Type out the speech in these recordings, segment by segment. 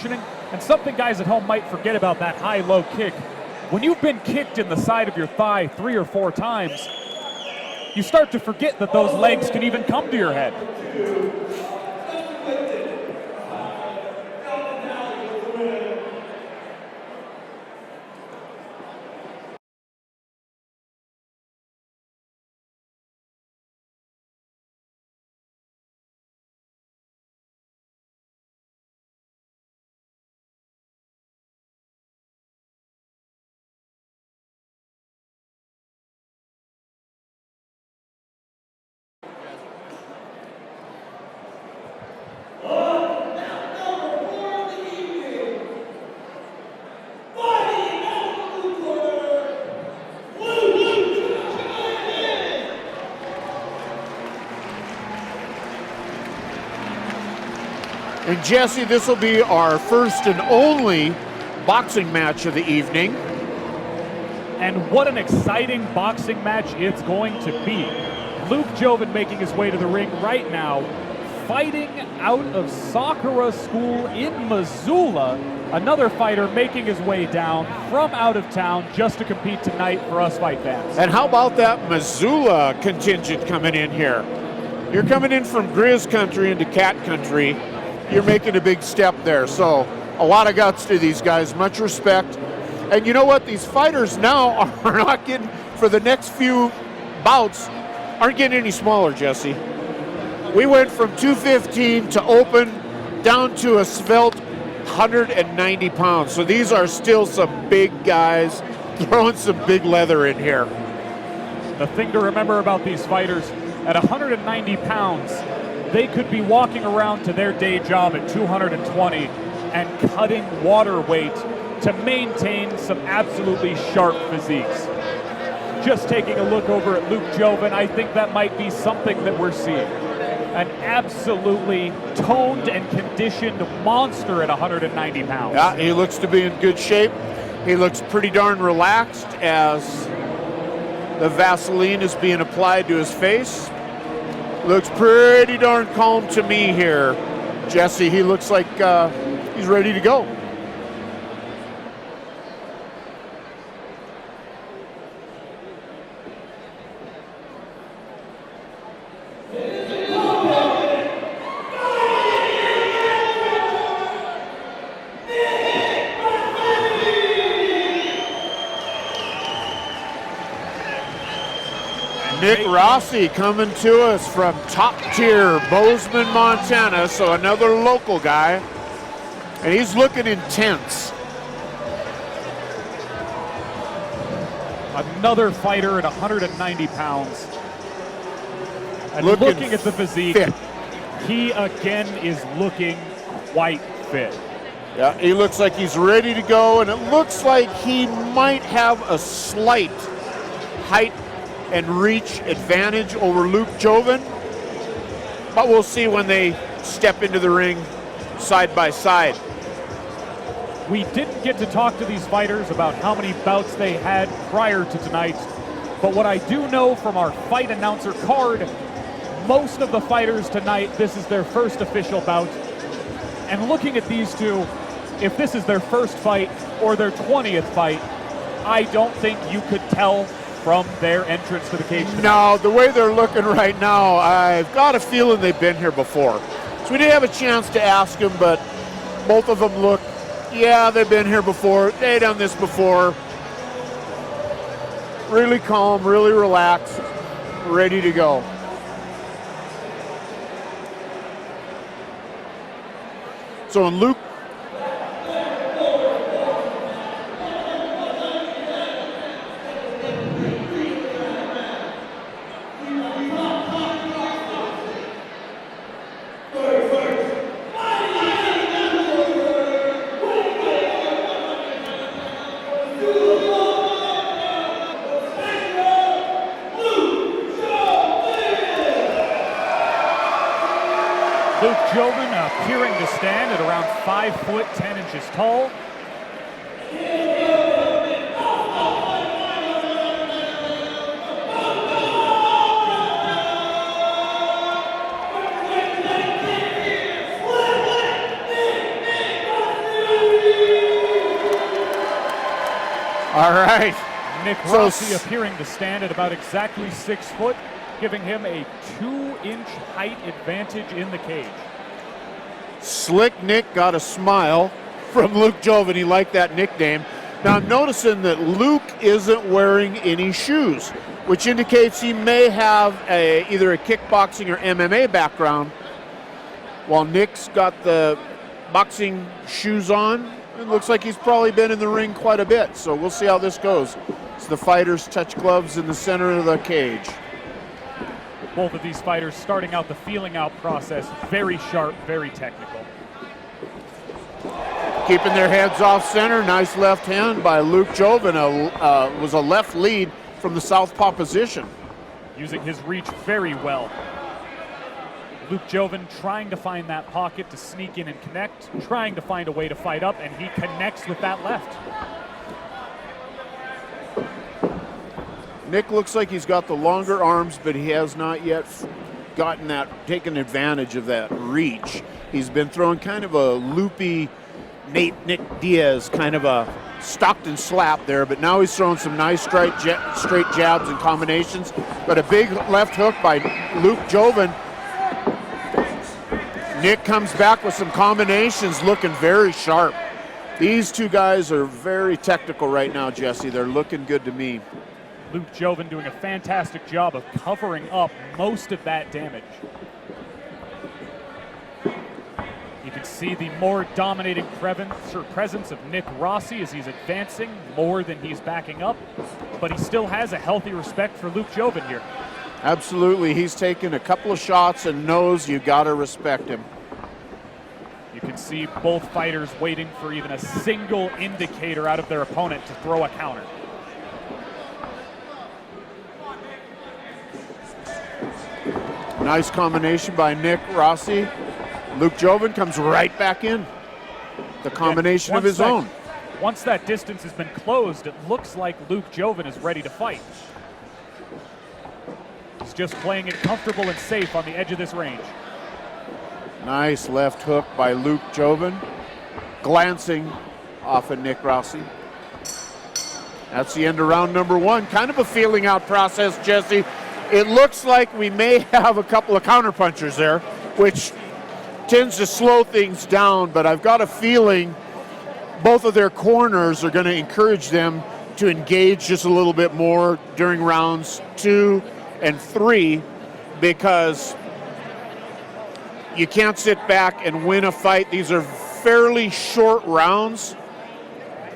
conditioning, and something guys at home might forget about that high-low kick. When you've been kicked in the side of your thigh 3 or 4 times, you start to forget that those legs can even come to your head. And Jesse, this will be our first and only boxing match of the evening. And what an exciting boxing match it's going to be. Luke Jovin making his way to the ring right now, fighting out of Sakura School in Missoula. Another fighter making his way down from out of town just to compete tonight for us fight fans. And how about that Missoula contingent coming in here? You're coming in from Grizz country into cat country. You're making a big step there. So a lot of guts to these guys, much respect. And you know what? These fighters now are not getting, for the next few bouts, aren't getting any smaller, Jesse. We went from 215 to open down to a svelte 190 pounds. So these are still some big guys throwing some big leather in here. The thing to remember about these fighters, at 190 pounds, they could be walking around to their day job at 220 and cutting water weight to maintain some absolutely sharp physiques. Just taking a look over at Luke Jovin, I think that might be something that we're seeing. An absolutely toned and conditioned monster at 190 pounds. Yeah, he looks to be in good shape. He looks pretty darn relaxed as the Vaseline is being applied to his face. Looks pretty darn calm to me here, Jesse. He looks like he's ready to go. Nick Rossi coming to us from top tier Bozeman, Montana, so another local guy, and he's looking intense. Another fighter at 190 pounds. And Looking looking at the physique, fit. He again is looking quite fit. Yeah, he looks like he's ready to go, and it looks like he might have a slight height and reach advantage over Luke Jovin, but we'll see when they step into the ring side by side. We didn't get to talk to these fighters about how many bouts they had prior to tonight, but what I do know from our fight announcer card, most of the fighters tonight, this is their first official bout. And looking at these two, if this is their first fight or their 20th fight, I don't think you could tell from their entrance to the cage tonight. No, the way they're looking right now, I've got a feeling they've been here before. So we didn't have a chance to ask them, but both of them look, yeah, they've been here before. They've done this before. Really calm, really relaxed, ready to go. So in Luke, Luke Jovin appearing to stand at around 5 foot 10 inches tall. All right. Nick Rossi appearing to stand at about exactly 6 foot, giving him a 2-inch height advantage in the cage. Slick Nick got a smile from Luke Jovin. He liked that nickname. Now I'm noticing that Luke isn't wearing any shoes, which indicates he may have either a kickboxing or MMA background, while Nick's got the boxing shoes on. It looks like he's probably been in the ring quite a bit, so we'll see how this goes. So the fighters touch gloves in the center of the cage. Both of these fighters starting out the feeling out process very sharp, very technical. Keeping their heads off center. Nice left hand by Luke Jovin. Was a left lead from the southpaw position. Using his reach very well. Luke Jovin trying to find that pocket to sneak in and connect, trying to find a way to fight up, and he connects with that left. Nick looks like he's got the longer arms, but he has not yet taken advantage of that reach. He's been throwing kind of a loopy Nick Diaz, kind of a Stockton slap there, but now he's throwing some nice straight jabs and combinations. But a big left hook by Luke Jovin. Nick comes back with some combinations, looking very sharp. These two guys are very technical right now, Jesse. They're looking good to me. Luke Jovin doing a fantastic job of covering up most of that damage. You can see the more dominating presence of Nick Rossi as he's advancing more than he's backing up, but he still has a healthy respect for Luke Jovin here. Absolutely, he's taken a couple of shots and knows you gotta respect him. You can see both fighters waiting for even a single indicator out of their opponent to throw a counter. Nice combination by Nick Rossi. Luke Jovin comes right back in. The combination of his own. Once that distance has been closed, it looks like Luke Jovin is ready to fight. He's just playing it comfortable and safe on the edge of this range. Nice left hook by Luke Jovin, glancing off of Nick Rossi. That's the end of round number one. Kind of a feeling out process, Jesse. It looks like we may have a couple of counterpunchers there, which tends to slow things down, but I've got a feeling both of their corners are going to encourage them to engage just a little bit more during rounds 2 and 3, because you can't sit back and win a fight. These are fairly short rounds,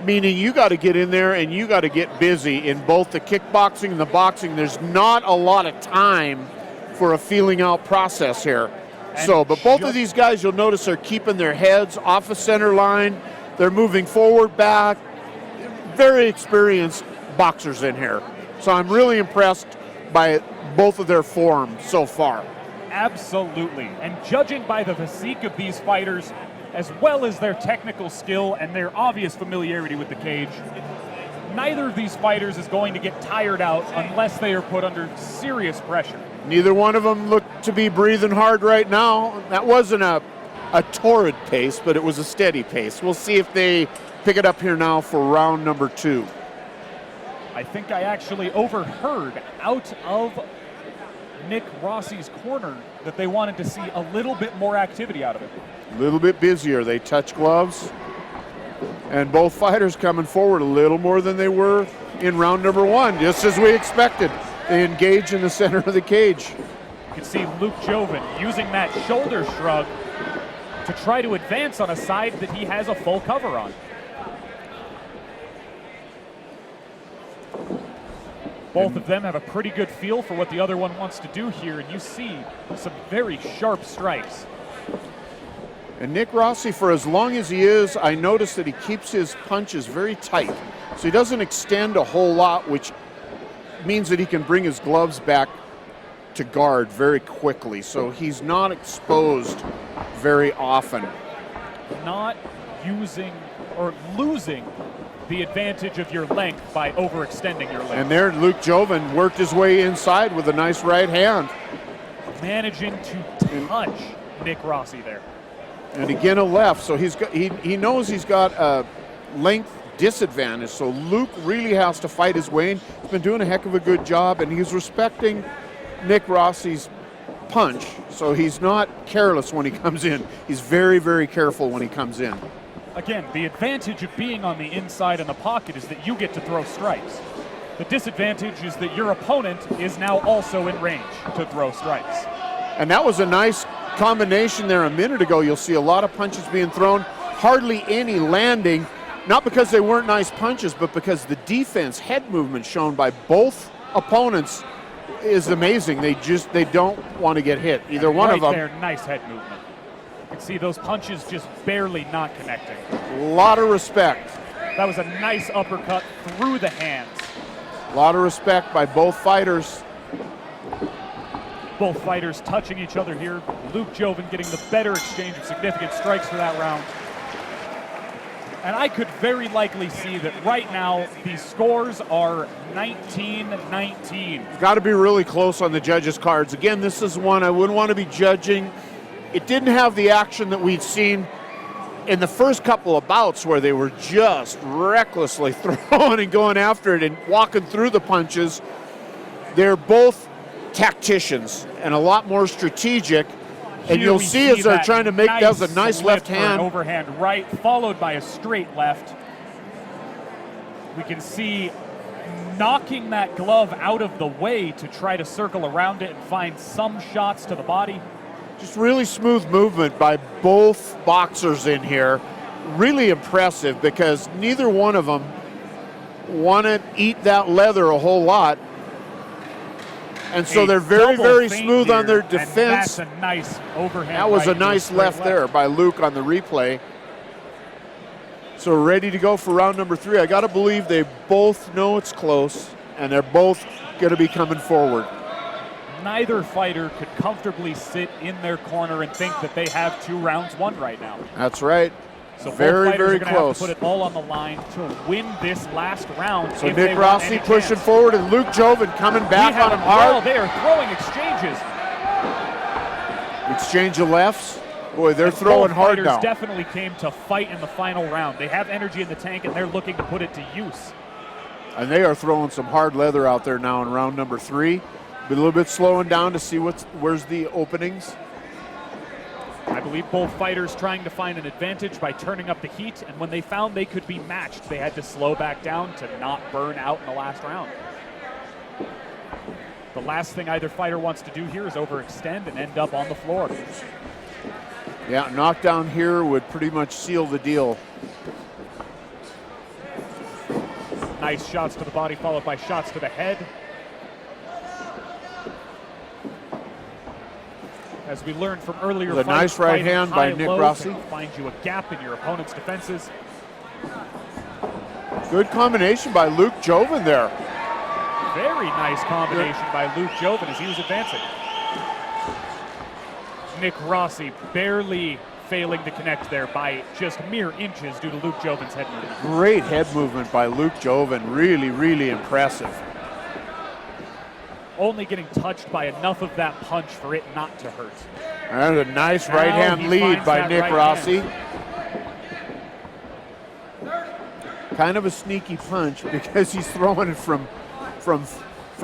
meaning you got to get in there and you got to get busy in both the kickboxing and the boxing. There's not a lot of time for a feeling out process here. But both of these guys, you'll notice, are keeping their heads off the center line. They're moving forward, back. Very experienced boxers in here. So I'm really impressed by both of their form so far. Absolutely. And judging by the physique of these fighters, as well as their technical skill and their obvious familiarity with the cage, neither of these fighters is going to get tired out unless they are put under serious pressure. Neither one of them look to be breathing hard right now. That wasn't a torrid pace, but it was a steady pace. We'll see if they pick it up here now for round number 2. I think I actually overheard out of Nick Rossi's corner that they wanted to see a little bit more activity out of it. A little bit busier. They touch gloves, and both fighters coming forward a little more than they were in round number 1, just as we expected. They engage in the center of the cage. You can see Luke Jovin using that shoulder shrug to try to advance on a side that he has a full cover on. Both of them have a pretty good feel for what the other one wants to do here, and you see some very sharp strikes. And Nick Rossi, for as long as he is, I notice that he keeps his punches very tight. So he doesn't extend a whole lot, which means that he can bring his gloves back to guard very quickly. So he's not exposed very often. Not using or losing the advantage of your length by overextending your length. And there, Luke Jovin worked his way inside with a nice right hand. Managing to touch Nick Rossi there. And again, a left. So he knows he's got a length disadvantage. So Luke really has to fight his way in. He's been doing a heck of a good job, and he's respecting Nick Rossi's punch, so he's not careless when he comes in. He's very, very careful when he comes in. Again, the advantage of being on the inside in the pocket is that you get to throw strikes. The disadvantage is that your opponent is now also in range to throw strikes. And that was a nice combination there a minute ago. You'll see a lot of punches being thrown, hardly any landing, not because they weren't nice punches, but because the defense, head movement shown by both opponents is amazing. They don't want to get hit, either one of them. Right there, nice head movement. You can see those punches just barely not connecting. A lot of respect. That was a nice uppercut through the hands. A lot of respect by both fighters. Both fighters touching each other here. Luke Jovin getting the better exchange of significant strikes for that round. And I could very likely see that right now the scores are 19-19. Got to be really close on the judges' cards. Again, this is one I wouldn't want to be judging. It didn't have the action that we'd seen in the first couple of bouts where they were just recklessly throwing and going after it and walking through the punches. They're both tacticians and a lot more strategic. And you'll see as they're trying to make that was a nice left hand. Overhand right, followed by a straight left. We can see knocking that glove out of the way to try to circle around it and find some shots to the body. Just really smooth movement by both boxers in here. Really impressive because neither one of them want to eat that leather a whole lot. And so they're very, very smooth on their defense. And that's a nice overhand. That was a nice left there by Luke on the replay. So ready to go for round number 3. I got to believe they both know it's close, and they're both going to be coming forward. Neither fighter could comfortably sit in their corner and think that they have 2 rounds won right now. That's right. So very, very close. Have to put it all on the line to win this last round. So Nick Rossi pushing forward and Luke Jovin coming back on him hard. They are throwing exchanges. Exchange of lefts. Boy, they're throwing hard now. Definitely came to fight in the final round. They have energy in the tank and they're looking to put it to use. And they are throwing some hard leather out there now in round number 3. Be a little bit slowing down to see where's the openings. I believe both fighters trying to find an advantage by turning up the heat, and when they found they could be matched, they had to slow back down to not burn out in the last round. The last thing either fighter wants to do here is overextend and end up on the floor. Yeah, knockdown here would pretty much seal the deal. Nice shots to the body followed by shots to the head. As we learned from earlier fights, a nice right hand by Nick Rossi. Find you a gap in your opponent's defenses. Good combination by Luke Jovin there. Very nice combination by Luke Jovin as he was advancing. Nick Rossi barely failing to connect there by just mere inches due to Luke Jovin's head movement. Great head movement by Luke Jovin. Really, really impressive. Only getting touched by enough of that punch for it not to hurt. And a nice right hand lead by Nick Rossi. Kind of a sneaky punch because he's throwing it from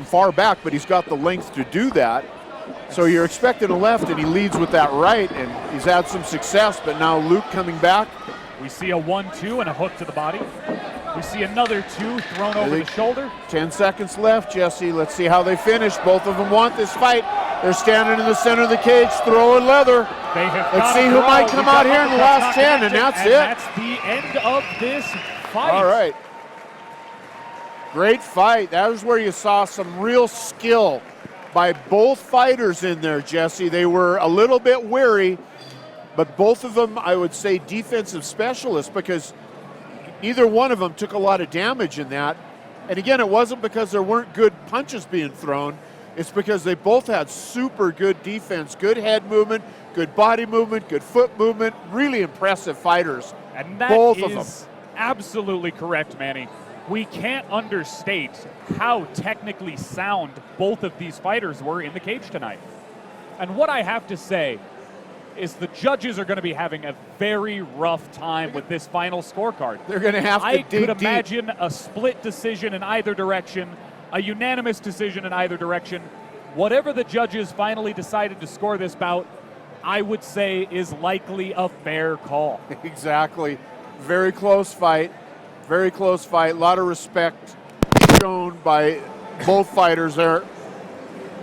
far back, but he's got the length to do that. So you're expecting a left, and he leads with that right, and he's had some success, but now Luke coming back. We see a 1-2 and a hook to the body. We see another 2 thrown over the shoulder. 10 seconds left, Jesse. Let's see how they finish. Both of them want this fight. They're standing in the center of the cage, throwing leather. Let's see who might come out here in the last 10, and that's it. That's the end of this fight. All right. Great fight. That was where you saw some real skill by both fighters in there, Jesse. They were a little bit weary, but both of them, I would say, defensive specialists because neither one of them took a lot of damage in that. And again, it wasn't because there weren't good punches being thrown. It's because they both had super good defense, good head movement, good body movement, good foot movement, really impressive fighters. And that both of them. Absolutely correct, Manny. We can't understate how technically sound both of these fighters were in the cage tonight. And what I have to say is the judges are going to be having a very rough time with this final scorecard. They're going to have to I dig could deep. imagine a split decision in either direction, a unanimous decision in either direction. Whatever the judges finally decided to score this bout, I would say is likely a fair call. Exactly. Very close fight. Very close fight. A lot of respect shown by both fighters there.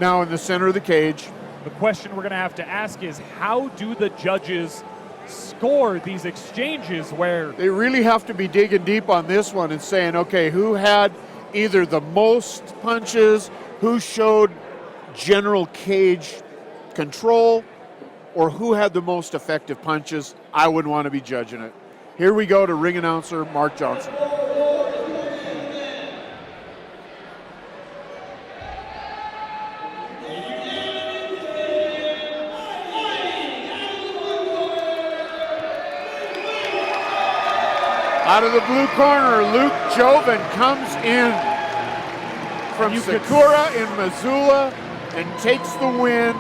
Now in the center of the cage. The question we're going to have to ask is, how do the judges score these exchanges where They really have to be digging deep on this one and saying, okay, who had either the most punches, who showed general cage control, or who had the most effective punches? I wouldn't want to be judging it. Here we go to ring announcer Mark Johnson. Out of the blue corner, Luke Jovin comes in from Sakura in Missoula and takes the win